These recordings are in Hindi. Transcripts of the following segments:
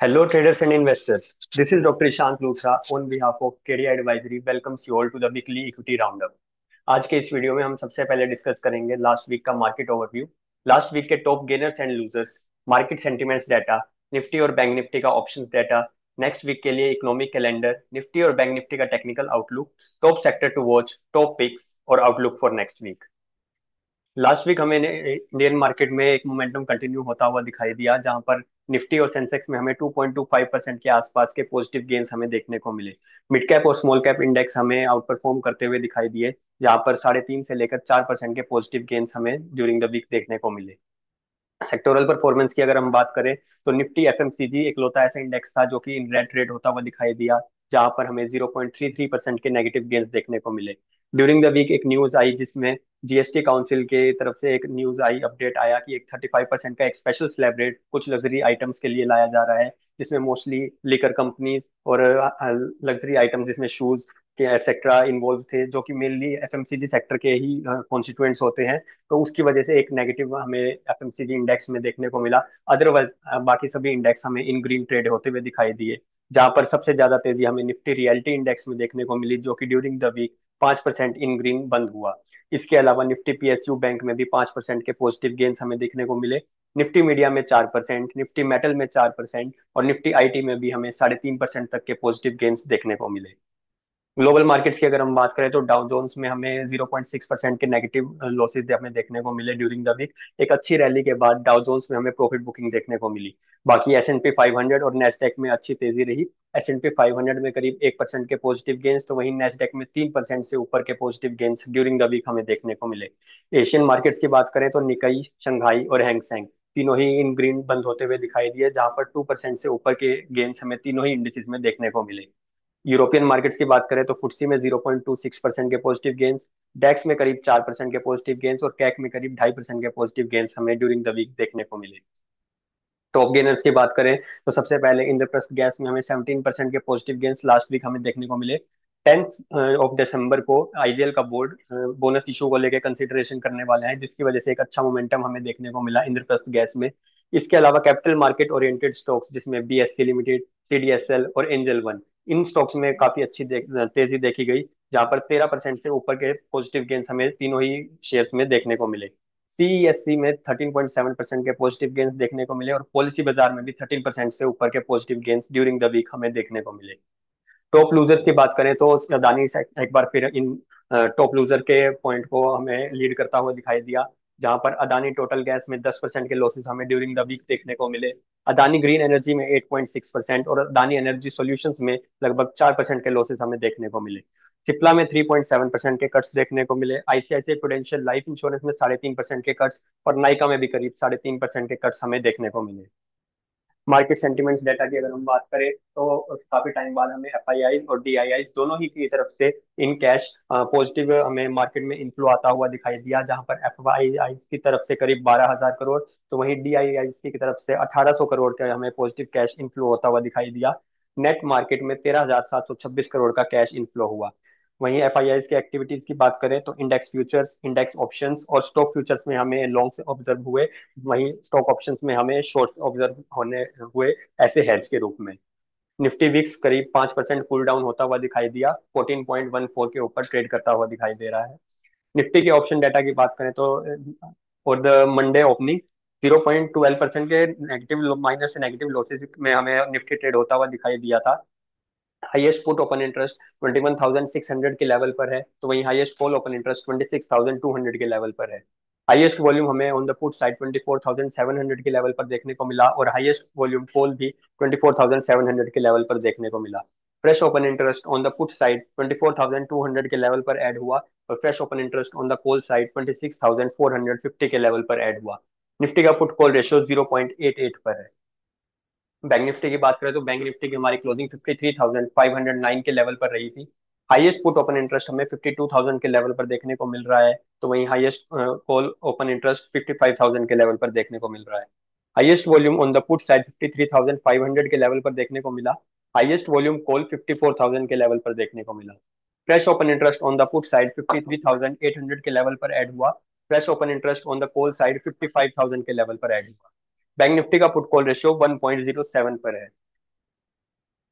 Hello, traders and investors. This is Dr. Ishant Luthra on behalf of KDI Advisory. Welcomes you all to the weekly equity roundup. आज के इस वीडियो में हम सबसे पहले डिस्कस करेंगे लास्ट वीक का मार्केट ओवरव्यू, लास्ट वीक के top gainers and losers, market sentiments data, Nifty और बैंक निफ्टी का ऑप्शंस डाटा, नेक्स्ट वीक के लिए इकोनॉमिक कैलेंडर, निफ्टी और बैंक निफ्टी का technical outlook, top sector to watch, top picks और outlook for next week. Last week हमें इंडियन मार्केट में एक मोमेंटम कंटिन्यू होता हुआ दिखाई दिया, जहां पर निफ्टी और सेंसेक्स में हमें 2.25% के आसपास के पॉजिटिव गेन्स हमें देखने को मिले। मिड कैप और स्मॉल कैप इंडेक्स हमें आउट परफॉर्म करते हुए दिखाई दिए, जहां पर 3.5 से लेकर 4% के पॉजिटिव गेन्स हमें ड्यूरिंग द वीक देखने को मिले। सेक्टोरल परफॉर्मेंस की अगर हम बात करें तो निफ्टी एफएमसीजी इकलौता ऐसा इंडेक्स था जो कि इन रेड रेट होता हुआ दिखाई दिया, जहां पर हमें 0.33% के नेगेटिव गेन्स देखने को मिले। ड्यूरिंग द वीक एक न्यूज आई जिसमें जीएसटी काउंसिल के तरफ से एक न्यूज आई, अपडेट आया कि एक 35% का एक स्पेशल स्लैब रेट कुछ लग्जरी आइटम्स के लिए लाया जा रहा है, जिसमें मोस्टली लिकर कंपनीज और लग्जरी आइटम्स जिसमें शूज के एक्सेट्रा इन्वॉल्व थे, जो कि मेनली एफएमसीजी सेक्टर के ही कॉन्स्टिट्यूएंट्स होते हैं। तो उसकी वजह से एक नेगेटिव हमें एफएमसीजी इंडेक्स में देखने को मिला। अदरवाइज बाकी सभी इंडेक्स हमें इन ग्रीन ट्रेड होते हुए दिखाई दिए, जहां पर सबसे ज्यादा तेजी हमें निफ्टी रियलिटी इंडेक्स में देखने को मिली, जो कि during the week 5% in green बंद हुआ। इसके अलावा निफ्टी पीएसयू बैंक में भी 5% के पॉजिटिव गेन्स हमें देखने को मिले। निफ्टी मीडिया में 4%, निफ्टी मेटल में 4% और निफ्टी आईटी में भी हमें 3.5% तक के पॉजिटिव गेन्स देखने को मिले। ग्लोबल मार्केट्स की अगर हम बात करें तो डाउ जोन्स में हमें 0.6% के नेगेटिव लॉसेज हमें देखने को मिले ड्यूरिंग द वीक। एक अच्छी रैली के बाद डाउ जोन्स में हमें प्रॉफिट बुकिंग देखने को मिली। बाकी एस&पी 500 और नेस्डेक में अच्छी तेजी रही। एस&पी 500 में करीब 1% के पॉजिटिव गेन्स, तो वहीं नेस्डेक में 3% से ऊपर के positive gains during the week हमें देखने को मिले। एशियन मार्केट्स की बात करें तो निकाई, शंघाई और हैंगसेंग तीनों ही इन ग्रीन बंद होते हुए दिखाई दिए, जहां पर 2% से ऊपर के गेन्स हमें तीनों ही इंडिसेस में देखने को मिले। यूरोपियन मार्केट्स की बात करें तो फुट्सी में 0.26% के पॉजिटिव गेन्स, डेक्स में करीब 4% के पॉजिटिव गेन्स और कैक में करीब 2.5% के पॉजिटिव गेन्स हमें ड्यूरिंग द वीक देखने को मिले। टॉप गेनर्स की बात करें तो सबसे पहले इंद्रप्रस्थ गैस में हमें 17% के पॉजिटिव गेन्स लास्ट वीक हमें देखने को मिले। 10 ऑफ दिसंबर को आईजीएल का बोर्ड बोनस इशू को लेकर कंसिडरेशन करने वाले हैं, जिसकी वजह से एक अच्छा मोमेंटम हमें देखने को मिला इंद्रप्रस्थ गैस में। इसके अलावा कैपिटल मार्केट ओरिएंटेड स्टॉक्स जिसमें बीएससी लिमिटेड, सीडीएसएल और एंजल वन, इन स्टॉक्स में काफी अच्छी तेजी देखी गई, जहां पर 13% से ऊपर के पॉजिटिव गेन्स हमें तीनों ही शेयर्स में देखने को मिले। सीईएससी में 13.7% के पॉजिटिव गेन्स देखने को मिले और पॉलिसी बाजार में भी 13% से ऊपर के positive gains during the week हमें देखने को मिले। टॉप लूजर की बात करें तो अदानी से एक बार फिर इन टॉप लूजर के पॉइंट को हमें लीड करता हुआ दिखाई दिया, जहां पर अदानी टोटल गैस में 10% के लॉसेस हमें ड्यूरिंग द वीक देखने को मिले। अदानी ग्रीन एनर्जी में 8.6% और अदानी एनर्जी सॉल्यूशंस में लगभग 4% के लॉसेस हमें देखने को मिले। सिप्ला में 3.7% के कट्स देखने को मिले। आईसीआईसीआई प्रुडेंशियल लाइफ इंश्योरेंस में 3.5% के कट्स और नाइका में भी करीब 3.5% के कट्स हमें देखने को मिले। मार्केट सेंटिमेंट्स डाटा की अगर हम बात करें तो काफी टाइम बाद हमें एफआईआई और डीआईआई दोनों ही की तरफ से इन कैश पॉजिटिव हमें मार्केट में इन्फ्लो आता हुआ दिखाई दिया, जहां पर एफआईआई की तरफ से करीब 12,000 करोड़, तो वहीं डीआईआई की तरफ से 1,800 करोड़ का हमें पॉजिटिव कैश इन्फ्लो होता हुआ दिखाई दिया। नेट मार्केट में 13,726 करोड़ का कैश इन्फ्लो हुआ। वहीं एफआईआई की एक्टिविटीज की बात करें तो इंडेक्स फ्यूचर्स, इंडेक्स ऑप्शंस और स्टॉक फ्यूचर्स में हमें लॉन्ग ऑब्जर्व हुए, वहीं स्टॉक ऑप्शंस में हमें शॉर्ट्स ऑब्जर्व होने हुए ऐसे हेड्स के रूप में। निफ्टी विक्स करीब 5% कूल डाउन होता हुआ दिखाई दिया, 14.14 के ऊपर ट्रेड करता हुआ दिखाई दे रहा है। निफ्टी के ऑप्शन डाटा की बात करें तो फॉर द मंडे ओपनिंग 0.12% के नेगेटिव माइनस नेगेटिव लॉसेस में हमें निफ्टी ट्रेड होता हुआ दिखाई दिया था। हाईएस्ट पुट ओपन इंटरेस्ट 21,600 के लेवल पर है, तो वहीं हाईएस्ट कॉल ओपन इंटरेस्ट 26,200 के लेवल पर है। हाईएस्ट वॉल्यूम हमें ऑन द पुट साइड 24,700 के लेवल पर देखने को मिला और हाईएस्ट वॉल्यूम कॉल भी 24,700 के लेवल पर देखने को मिला। Fresh open interest on the put side 24,200 के लेवल पर ऐड हुआ और fresh open interest on the call side 26,450 के लेवल पर ऐड हुआ। निफ्टी का पुट कॉल रेशियो 0.88 पर है। बैंक निफ्टी की बात करें तो बैंक निफ्टी की हमारी क्लोजिंग 53,509 के लेवल पर रही थी। हाईएस्ट पुट ओपन इंटरेस्ट हमें 52,000 के लेवल पर देखने को मिल रहा है, तो वहीं हाईएस्ट कॉल ओपन इंटरेस्ट 55,000 के लेवल पर देखने को मिल रहा है। Highest volume on the put side 53,500 के लेवल पर देखने को मिला। हाईएस्ट वॉल्यूम कॉल 54,000 के लेवल पर देखने को मिला। Fresh open interest on the put side 53,800 के लेवल पर ऐड हुआ। Fresh open interest on the call side 55,000 के लेवल पर ऐड हुआ। बैंक निफ्टी का पुट कॉल रेशियो 1.07 पर है।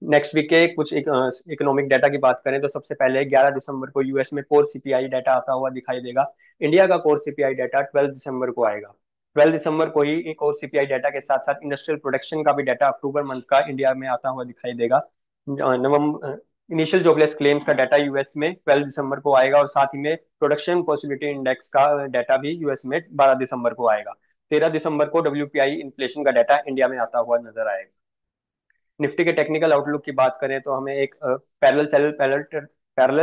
नेक्स्ट वीक के कुछ इकोनॉमिक डाटा की बात करें तो सबसे पहले 11 दिसंबर को यूएस में कोर सीपीआई डाटा आता हुआ दिखाई देगा। इंडिया का कोर सीपीआई डाटा 12 दिसंबर को आएगा। 12 दिसंबर को ही कोर सीपीआई डाटा के साथ साथ इंडस्ट्रियल प्रोडक्शन का भी डाटा अक्टूबर मंथ का इंडिया में आता हुआ दिखाई देगा। नवंबर इनिशियल जॉबलेस क्लेम्स का डाटा यूएस में 12 दिसंबर को आएगा, और साथ ही में प्रोडक्शन पॉसिबिलिटी इंडेक्स का डाटा भी यूएस में 12 दिसंबर को आएगा। 13 दिसंबर को डब्ल्यूपीआई इन्फ्लेशन का डाटा इंडिया में आता हुआ नजर आएगा। निफ्टी के टेक्निकल आउटलुक की बात करें तो हमें एक पैरेलल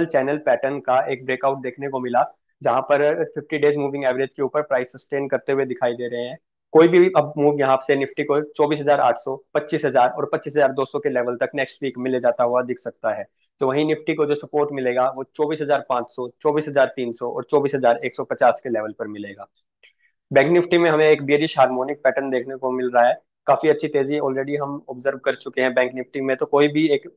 चैनल पैटर्न का एक ब्रेकआउट देखने को मिला, जहां पर 50 डेज मूविंग एवरेज के ऊपर प्राइस सस्टेन करते हुए दिखाई दे रहे हैं। कोई भी अब मूव यहाँ से निफ्टी को 24,800, 25,000 और 25,200 के लेवल तक नेक्स्ट वीक मिले जाता हुआ दिख सकता है। तो वहीं निफ्टी को जो सपोर्ट मिलेगा वो 24,500, 24,300 और 24,150 के लेवल पर मिलेगा। बैंक निफ्टी में हमें एक बेरिश हार्मोनिक पैटर्न देखने को मिल रहा है। काफी अच्छी तेजी ऑलरेडी हम ऑब्जर्व कर चुके हैं बैंक निफ्टी में। तो कोई भी एक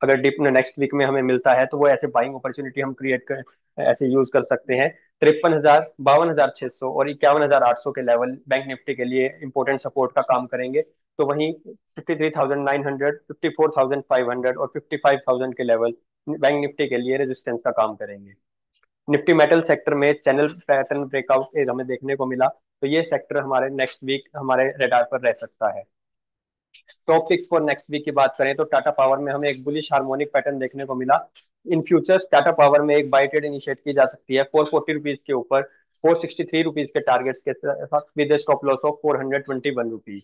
अगर डिप नेक्स्ट वीक में हमें मिलता है तो वो ऐसे बाइंग अपॉर्चुनिटी हम क्रिएट कर ऐसे यूज कर सकते हैं। 53,000, 52,600 और 51,800 के लेवल बैंक निफ्टी के लिए इंपॉर्टेंट सपोर्ट का काम करेंगे। तो वहीं 53,900, 54,500 और 55,000 के लेवल बैंक निफ्टी के लिए रेजिस्टेंस का काम करेंगे। निफ्टी मेटल सेक्टर में चैनल पैटर्न ब्रेकआउट हमें देखने को मिला, तो ये सेक्टर हमारे नेक्स्ट वीक हमारे रडार पर रह सकता है। Top picks for next week की बात करें तो टाटा पावर में हमें एक बुलिश हार्मोनिक पैटर्न देखने को मिला। इन फ्यूचर्स टाटा पावर में एक बाई ट्रेड इनिशिएट की जा सकती है 440 रुपीज के ऊपर, 463 रुपीज के टारगेट्स के साथ with stop loss of 421 rupees.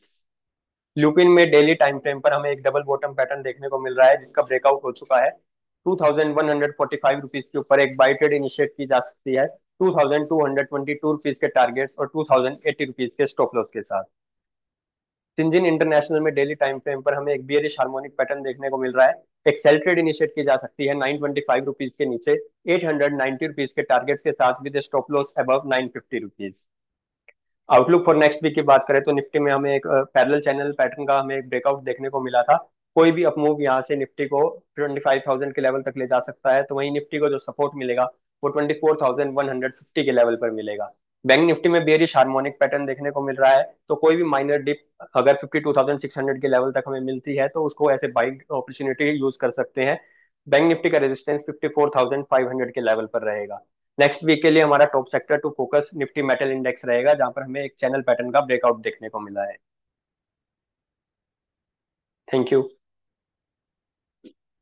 Lupin में डेली टाइम फ्रेम पर हमें एक डबल बॉटम पैटर्न देखने को मिल रहा है, जिसका ब्रेकआउट हो चुका है। 2,145 रुपीज के ऊपर एक बाई ट्रेड इनिशिएट की जा सकती है 2,222 रुपीज के टारगेट्स और 2,080 रुपीज के स्टॉप लॉस के साथ। सिंजिन इंटरनेशनल में डेली टाइम फ्रेम पर हमें एक बियरिश हार्मोनिक पैटर्न देखने को मिल रहा है। एक सेल ट्रेड इनिशिएट की जा सकती है 925 रुपीज के नीचे 890 रुपीज के टारगेट के साथ with stop loss above 950 rupees. Outlook for next week की बात करें तो निफ्टी में हमें एक पैरेलल चैनल पैटर्न का हमें एक ब्रेकआउट देखने को मिला था। कोई भी अपमूव यहाँ से निफ्टी को 25,000 के लेवल तक ले जा सकता है। तो वहीं निफ्टी को जो सपोर्ट मिलेगा वो 24,150 के लेवल पर मिलेगा। बैंक निफ्टी में बेरिश हार्मोनिक पैटर्न देखने को मिल रहा है, तो कोई भी माइनर डिप अगर 52,600 के लेवल तक हमें मिलती है तो उसको ऐसे बाइंग अपॉर्चुनिटी यूज कर सकते हैं। बैंक निफ्टी का रेजिस्टेंस 54,500 के लेवल पर रहेगा। नेक्स्ट वीक के लिए हमारा top sector to focus Nifty metal index रहेगा, जहां पर हमें एक चैनल पैटर्न का ब्रेकआउट देखने को मिला है। Thank you.